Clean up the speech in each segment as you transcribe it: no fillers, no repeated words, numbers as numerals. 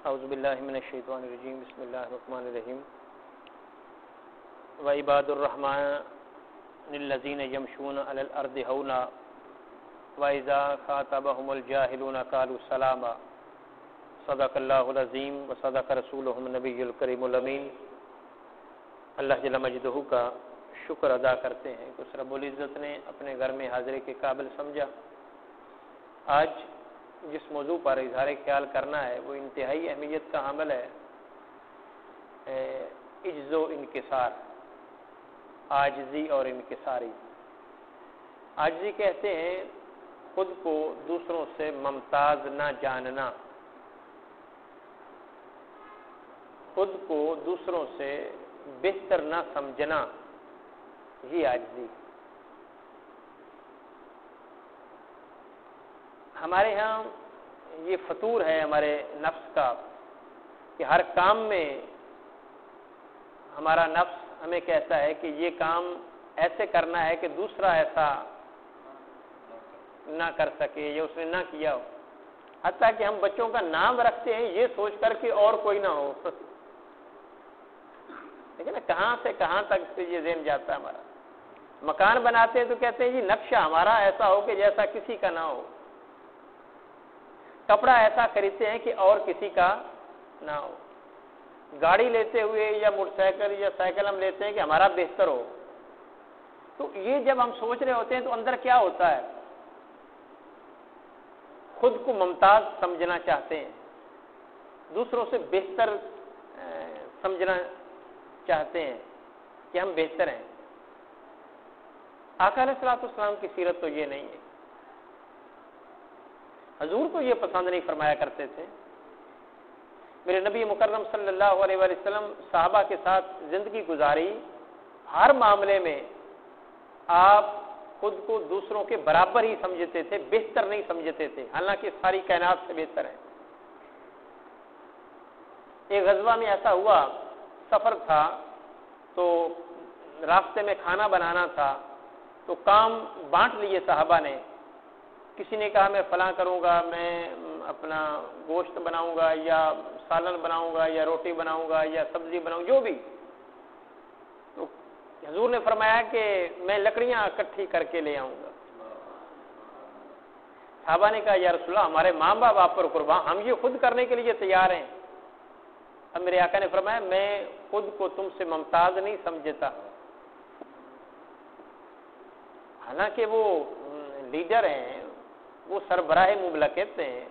اعوذ باللہ من الشیطان الرجیم بسم اللہ الرحمن الرحیم وعباد الرحمن الذین یمشون علی الارض ہونا واذا خاطبهم الجاہلون قالوا سلاما صدق اللہ العظیم وصدق رسولہ النبی الکریم الامین۔ اللہ جل مجدہ کا شکر ادا کرتے ہیں کہ اس رب العزت نے اپنے گھر میں حاضری کے قابل سمجھا۔ آج جس موضوع پر اظہار خیال کرنا ہے وہ انتہائی اہمیت کا حامل ہے، عجز و انکسار، عاجزی اور انکساری۔ عاجزی کہتے ہیں خود کو دوسروں سے ممتاز نہ جاننا، خود کو دوسروں سے بہتر نہ سمجھنا، یہ عاجزی۔ ہمارے ہاں یہ فطور ہے ہمارے نفس کا کہ ہر کام میں ہمارا نفس ہمیں کہتا ہے کہ یہ کام ایسے کرنا ہے کہ دوسرا ایسا نہ کر سکے یا اس نے نہ کیا ہو۔ حتیٰ کہ ہم بچوں کا نام رکھتے ہیں یہ سوچ کر کہ اور کوئی نہ ہو، لیکن کہاں سے کہاں تک یہ ذہن جاتا ہے ہمارا۔ مکان بناتے ہیں تو کہتے ہیں یہ نقشہ ہمارا ایسا ہو کہ جیسا کسی کا نہ ہو۔ کپڑا ایسا خریدتے ہیں کہ اور کسی کا نہ ہو۔ گاڑی لیتے ہوئے یا موٹر سائیکل یا سائیکل ہم لیتے ہیں کہ ہمارا بہتر ہو۔ تو یہ جب ہم سوچ رہے ہوتے ہیں تو اندر کیا ہوتا ہے؟ خود کو ممتاز سمجھنا چاہتے ہیں، دوسروں سے بہتر سمجھنا چاہتے ہیں کہ ہم بہتر ہیں۔ آقا علیہ الصلوۃ والسلام کی سیرت تو یہ نہیں ہے۔ حضور کو یہ پسند نہیں فرمایا کرتے تھے۔ میرے نبی مکرم صلی اللہ علیہ وسلم صحابہ کے ساتھ زندگی گزاری، ہر معاملے میں آپ خود کو دوسروں کے برابر ہی سمجھتے تھے، بہتر نہیں سمجھتے تھے، حالانکہ ساری کائنات سے بہتر ہیں۔ ایک غزوہ میں ایسا ہوا، سفر تھا تو راستے میں کھانا بنانا تھا، تو کام بانٹ لیے صحابہ نے۔ کسی نے کہا میں فلاں کروں گا، میں اپنا گوشت بناؤں گا یا سالن بناؤں گا یا روٹی بناؤں گا یا سبزی بناؤں گا، جو بھی۔ تو حضور نے فرمایا کہ میں لکڑیاں اکٹھی کر کے لے آؤں گا۔ صحابہ نے کہا یا رسول اللہ ہمارے ماں باپ آپ پر قربان، ہم یہ خود کرنے کے لیے تیار ہیں۔ اب میرے آقا نے فرمایا میں خود کو تم سے ممتاز نہیں سمجھتا۔ حالانکہ وہ لیڈر ہیں، وہ سربراہ مملکت ہیں،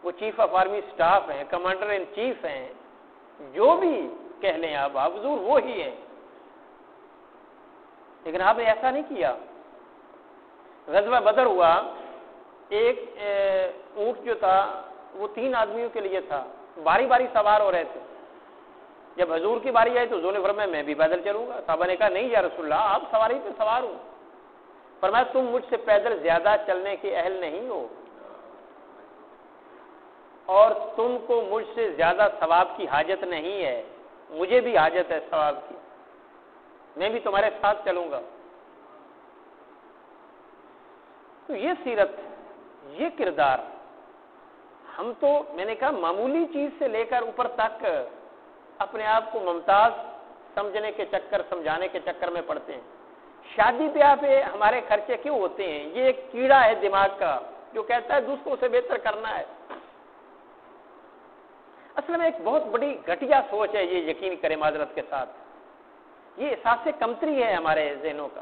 وہ چیف آف آرمی سٹاف ہیں، کمانڈر ان چیف ہیں، جو بھی کہہ لیں آپ حضور وہی ہیں، لیکن آپ نے ایسا نہیں کیا۔ غزوہ بدر ہوا، ایک اونٹ جو تھا وہ 3 آدمیوں کے لیے تھا، باری باری سوار ہو رہے تھے۔ جب حضور کی باری آئی تو حضور نے فرمایا میں بھی پیدل چلوں گا۔ صحابہ نے کہا نہیں یا رسول اللہ آپ سواری پہ سوار ہو۔ فرمایا تم مجھ سے پیدل زیادہ چلنے کے اہل نہیں ہو، اور تم کو مجھ سے زیادہ ثواب کی حاجت نہیں ہے، مجھے بھی حاجت ہے ثواب کی، میں بھی تمہارے ساتھ چلوں گا۔ تو یہ سیرت، یہ کردار، ہم تو میں نے کہا معمولی چیز سے لے کر اوپر تک اپنے آپ کو ممتاز سمجھنے کے چکر، سمجھانے کے چکر میں پڑتے ہیں۔ شادی بیاہ پہ ہمارے خرچے کیوں ہوتے ہیں؟ یہ ایک کیڑا ہے دماغ کا جو کہتا ہے دوسروں سے بہتر کرنا ہے۔ اصل میں ایک بہت بڑی گھٹیا سوچ ہے یہ، یقین کریں معذرت کے ساتھ، یہ احساس کمتری ہے ہمارے ذہنوں کا۔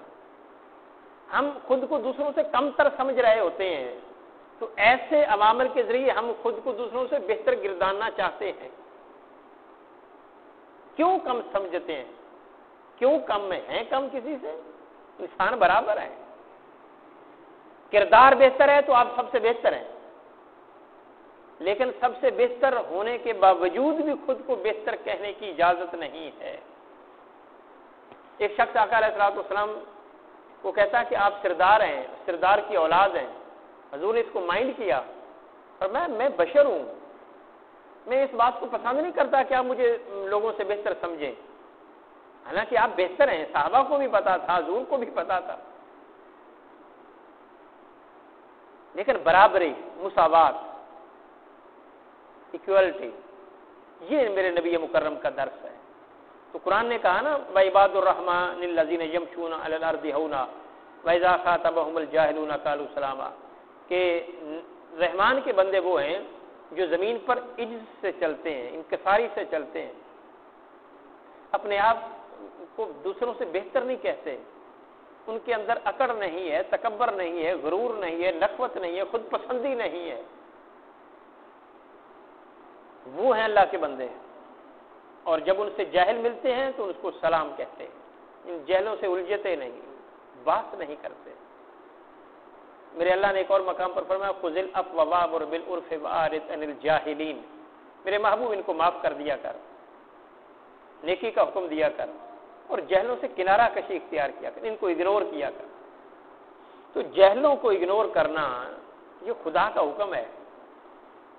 ہم خود کو دوسروں سے کمتر سمجھ رہے ہوتے ہیں، تو ایسے عوامل کے ذریعے ہم خود کو دوسروں سے بہتر گرداننا چاہتے ہیں۔ کیوں کم سمجھتے ہیں؟ کیوں کم ہیں؟ کم کسی سے؟ انسان برابر ہے۔ کردار بہتر ہے تو آپ سب سے بہتر ہیں، لیکن سب سے بہتر ہونے کے باوجود بھی خود کو بہتر کہنے کی اجازت نہیں ہے۔ ایک شخص آقا علیہ الصلوۃ والسلام کو کہتا ہے کہ آپ سردار ہیں، سردار کی اولاد ہیں۔ حضور نے اس کو مائنڈ کیا اور میں بشر ہوں، میں اس بات کو پسند نہیں کرتا کہ آپ مجھے لوگوں سے بہتر سمجھیں، حالانکہ آپ بہتر ہیں۔ صحابہ کو بھی پتا تھا، حضور کو بھی پتا تھا، لیکن برابری، مساوات، ایکوالٹی، یہ میرے نبی مکرم کا درس ہے۔ تو قرآن نے کہا نا وَعِبَادُ الرَّحْمَنِ الَّذِينَ يَمْشُونَ عَلَى الْأَرْضِ هَوْنًا وَإِذَا خَاطَبَهُمُ الْجَاهِلُونَ قَالُوا سَلَامًا، کہ رحمان کے بندے وہ ہیں جو زمین پر عجز سے چلتے ہیں، انکساری سے چلتے ہیں، اپنے آپ کو دوسروں سے بہتر نہیں کہتے، ان کے اندر اکڑ نہیں ہے، تکبر نہیں ہے، غرور نہیں ہے، نخوت نہیں ہے، خود پسندی نہیں ہے، وہ ہیں اللہ کے بندے ہیں۔ اور جب ان سے جاہل ملتے ہیں تو اس کو سلام کہتے ہیں، ان جہلوں سے الجھتے نہیں، بات نہیں کرتے۔ میرے اللہ نے ایک اور مقام پر فرمایا خذ العفو وامر بالعرف واعرض عن الجاہلین، میرے محبوب ان کو معاف کر دیا کر، نیکی کا حکم دیا کر، اور جہلوں سے کنارہ کشی اختیار کیا کر، ان کو اگنور کیا کر۔ تو جہلوں کو اگنور کرنا یہ خدا کا حکم ہے،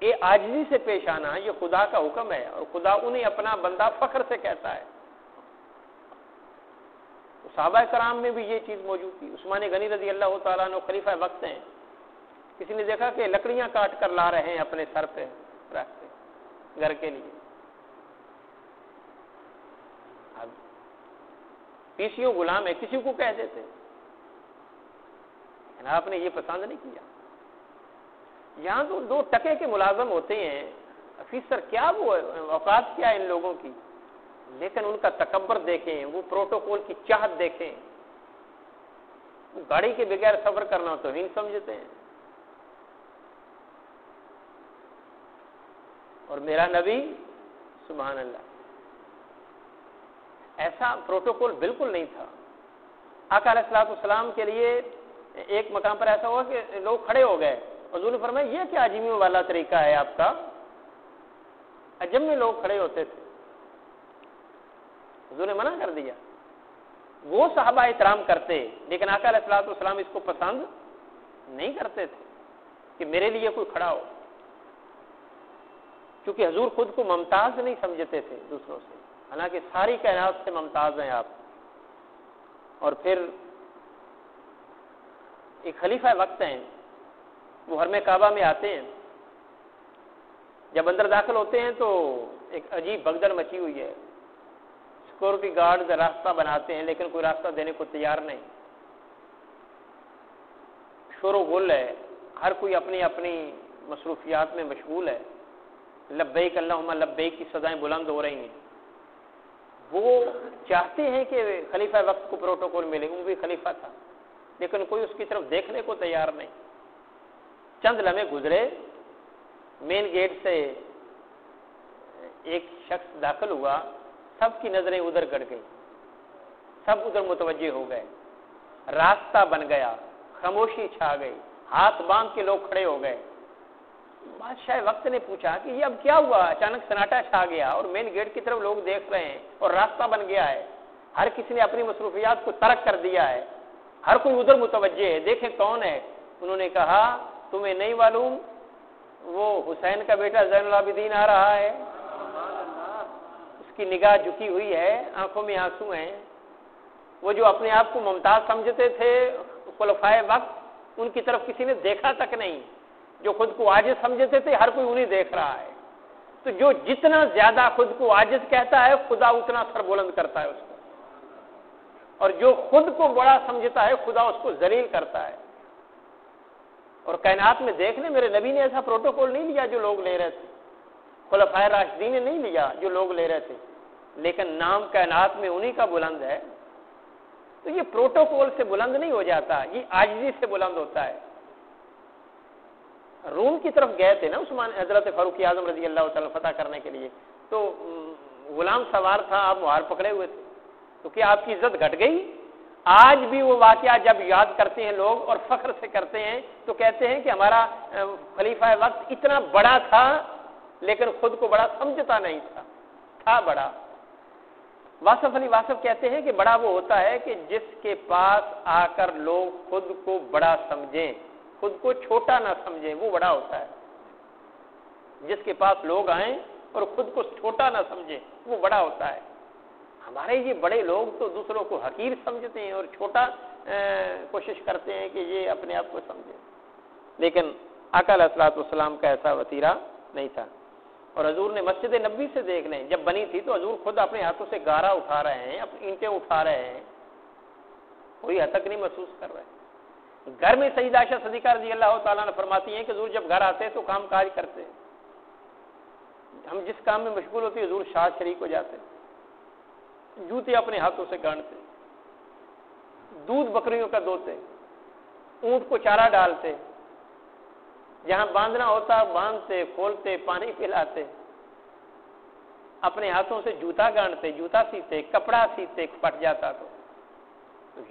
یہ عاجزی سے پیش آنا یہ خدا کا حکم ہے، اور خدا انہیں اپنا بندہ فخر سے کہتا ہے۔ صحابہ کرام میں بھی یہ چیز موجود تھی۔ عثمان غنی رضی اللہ تعالیٰ عنہ خلیفہ وقت ہیں، کسی نے دیکھا کہ لکڑیاں کاٹ کر لا رہے ہیں اپنے سر پہ رکھتے گھر کے لیے، اب پیشیوں غلام ہے کسی کو کہہ دیتے، آپ نے یہ پسند نہیں کیا۔ یہاں تو 2 ٹکے کے ملازم ہوتے ہیں، افیسر کیا وہ اوقات کیا ان لوگوں کی، لیکن ان کا تکبر دیکھیں، وہ پروٹوکول کی چاہت دیکھیں، وہ گاڑی کے بغیر سفر کرنا تو ہی سمجھتے ہیں۔ اور میرا نبی سبحان اللہ ایسا پروٹوکول بالکل نہیں تھا۔ آقا علیہ الصلوۃ والسلام کے لیے ایک مقام پر ایسا ہوا کہ لوگ کھڑے ہو گئے، حضور نے فرمایا یہ کیا عجیبی والا طریقہ ہے آپ کا، عجم میں لوگ کھڑے ہوتے تھے، حضور نے منع کر دیا۔ وہ صحابہ احترام کرتے، لیکن آقا علیہ الصلوۃ والسلام اس کو پسند نہیں کرتے تھے کہ میرے لیے کوئی کھڑا ہو، کیونکہ حضور خود کو ممتاز نہیں سمجھتے تھے دوسروں سے، حالانکہ ساری کائنات سے ممتاز ہیں آپ۔ اور پھر ایک خلیفہ وقت ہیں، وہ حرم کعبہ میں آتے ہیں، جب اندر داخل ہوتے ہیں تو ایک عجیب بھگدڑ مچی ہوئی ہے، سیکورٹی گارڈ راستہ بناتے ہیں لیکن کوئی راستہ دینے کو تیار نہیں، شور و غل ہے، ہر کوئی اپنی اپنی مصروفیات میں مشغول ہے، لبیک اللہم لبیک کی صدائیں بلند ہو رہی ہیں۔ وہ چاہتے ہیں کہ خلیفہ وقت کو پروٹوکول ملے، وہ بھی خلیفہ تھا، لیکن کوئی اس کی طرف دیکھنے کو تیار نہیں۔ چند لمحے گزرے، مین گیٹ سے ایک شخص داخل ہوا، سب کی نظریں ادھر گڑ گئی، سب ادھر متوجہ ہو گئے، راستہ بن گیا، خاموشی چھا گئی، ہاتھ باندھ کے لوگ کھڑے ہو گئے۔ بادشاہ وقت نے پوچھا کہ یہ اب کیا ہوا، اچانک سناٹا چھا گیا اور مین گیٹ کی طرف لوگ دیکھ رہے ہیں اور راستہ بن گیا ہے، ہر کسی نے اپنی مصروفیات کو ترک کر دیا ہے، ہر کوئی ادھر متوجہ ہے، دیکھیں کون ہے۔ انہوں نے کہا تمہیں نہیں معلوم وہ حسین کا بیٹا زین العابدین آ رہا ہے، اس کی نگاہ جھکی ہوئی ہے، آنکھوں میں آنسو ہیں، وہ جو اپنے آپ کو ممتاز سمجھتے تھے خلفائے وقت، ان کی طرف کسی نے دیکھا تک نہیں، جو خود کو عاجز سمجھتے تھے ہر کوئی انہیں دیکھ رہا ہے۔ تو جو جتنا زیادہ خود کو عاجز کہتا ہے خدا اتنا سر بلند کرتا ہے اس کو، اور جو خود کو بڑا سمجھتا ہے خدا اس کو ذلیل کرتا ہے۔ اور کائنات میں دیکھ لیں، میرے نبی نے ایسا پروٹوکول نہیں لیا جو لوگ لے رہے تھے، خلفائے راشدین نے نہیں لیا جو لوگ لے رہے تھے، لیکن نام کائنات میں انہی کا بلند ہے۔ تو یہ پروٹوکول سے بلند نہیں ہو جاتا، یہ عاجزی سے بلند ہوتا ہے۔ روم کی طرف گئے تھے نا عثمان، حضرت فاروق اعظم رضی اللہ تعالیٰ فتح کرنے کے لیے، تو غلام سوار تھا، آپ مہار پکڑے ہوئے تھے، تو کیا آپ کی عزت گھٹ گئی؟ آج بھی وہ واقعہ جب یاد کرتے ہیں لوگ اور فخر سے کرتے ہیں تو کہتے ہیں کہ ہمارا خلیفہ وقت اتنا بڑا تھا لیکن خود کو بڑا سمجھتا نہیں تھا بڑا۔ واصف علی واصف کہتے ہیں کہ بڑا وہ ہوتا ہے کہ جس کے پاس آ کر لوگ خود کو بڑا سمجھیں، خود کو چھوٹا نہ سمجھیں، وہ بڑا ہوتا ہے۔ جس کے پاس لوگ آئیں اور خود کو چھوٹا نہ سمجھیں وہ بڑا ہوتا ہے۔ ہمارے یہ بڑے لوگ تو دوسروں کو حقیر سمجھتے ہیں اور چھوٹا کوشش کرتے ہیں کہ یہ اپنے آپ کو سمجھیں، لیکن آقا علیہ الصلوۃ والسلام کا ایسا وتیرہ نہیں تھا۔ اور حضور نے مسجد نبوی سے دیکھ لیں، جب بنی تھی تو حضور خود اپنے ہاتھوں سے گارا اٹھا رہے ہیں، اپنی اینٹیں اٹھا رہے ہیں، کوئی ہتک نہیں محسوس کر رہے ہیں۔ گھر میں سیدہ عائشہ صدیقہ رضی اللہ تعالیٰ نے فرماتی ہیں کہ حضور جب گھر آتے تو کام کاج کرتے، ہم جس کام میں مشغول ہوتے حضور شاد شریک ہو جاتے، جوتے اپنے ہاتھوں سے گانٹتے، دودھ بکریوں کا دوتے، اونٹ کو چارہ ڈالتے، جہاں باندھنا ہوتا باندھتے، کھولتے، پانی پلاتے، اپنے ہاتھوں سے جوتا گانٹتے، جوتا سیتے، کپڑا سیتے، پھٹ جاتا تو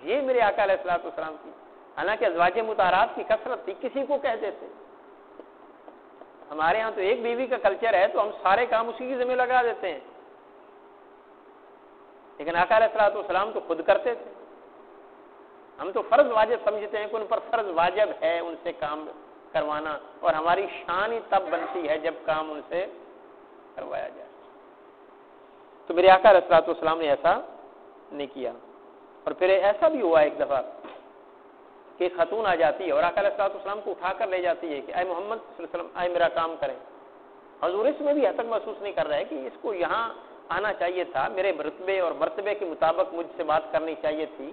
یہ میرے آقا علیہ الصلوۃ والسلام کی، حالانکہ ازواج مطہرات کی کثرت تھی، کسی کو کہتے تھے۔ ہمارے ہاں تو ایک بیوی کا کلچر ہے تو ہم سارے کام اسی کی ذمہ لگا دیتے ہیں، لیکن آقا علیہ الصلوۃ والسلام تو خود کرتے تھے۔ ہم تو فرض واجب سمجھتے ہیں کہ ان پر فرض واجب ہے ان سے کام کروانا، اور ہماری شان ہی تب بنتی ہے جب کام ان سے کروایا جائے۔ تو میرے آقا علیہ الصلوۃ والسلام نے ایسا نہیں کیا۔ اور پھر ایسا بھی ہوا ایک دفعہ کہ خاتون آ جاتی ہے اور آقا علیہ الصلوۃ والسلام کو اٹھا کر لے جاتی ہے کہ اے محمد صلی اللہ علیہ وسلم، آئے میرا کام کریں۔ حضور اس میں بھی حد تک محسوس نہیں کر رہے کہ اس کو یہاں آنا چاہیے تھا، میرے رتبے اور مرتبے کے مطابق مجھ سے بات کرنی چاہیے تھی،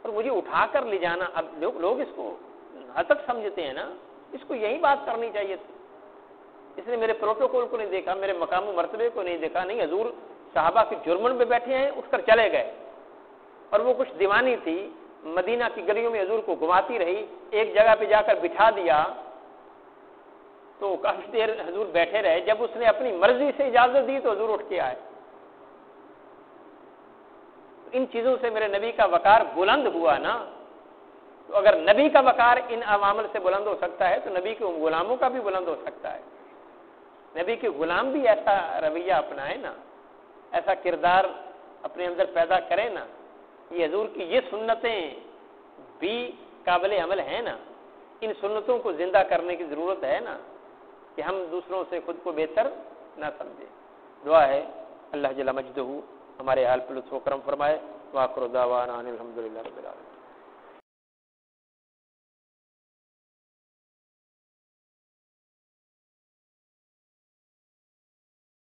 اور مجھے اٹھا کر لے جانا۔ اب لوگ اس کو حد تک سمجھتے ہیں نا، اس کو یہی بات کرنی چاہیے تھی، اس نے میرے پروٹوکول کو نہیں دیکھا، میرے مقام و مرتبے کو نہیں دیکھا۔ نہیں، حضور صحابہ کے جرمن پہ بیٹھے ہیں، اٹھ کر چلے گئے، اور وہ کچھ دیوانی تھی، مدینہ کی گلیوں میں حضور کو گھماتی رہی، ایک جگہ پہ جا کر بٹھا دیا تو کافی دیر حضور بیٹھے رہے۔ جب اس نے اپنی مرضی سے اجازت دی تو حضور اٹھ کے آئے۔ ان چیزوں سے میرے نبی کا وقار بلند ہوا نا، تو اگر نبی کا وقار ان عوامل سے بلند ہو سکتا ہے تو نبی کے ان غلاموں کا بھی بلند ہو سکتا ہے۔ نبی کے غلام بھی ایسا رویہ اپنائے نا، ایسا کردار اپنے اندر پیدا کرے نا۔ یہ حضور کی یہ سنتیں بھی قابل عمل ہیں نا، ان سنتوں کو زندہ کرنے کی ضرورت ہے نا، کہ ہم دوسروں سے خود کو بہتر نہ سمجھیں۔ دعا ہے اللہ جل مجدہ ہمارے حال پر لطف و کرم فرمائے۔ وآخر دعوانا ان الحمد للہ رب العالمین۔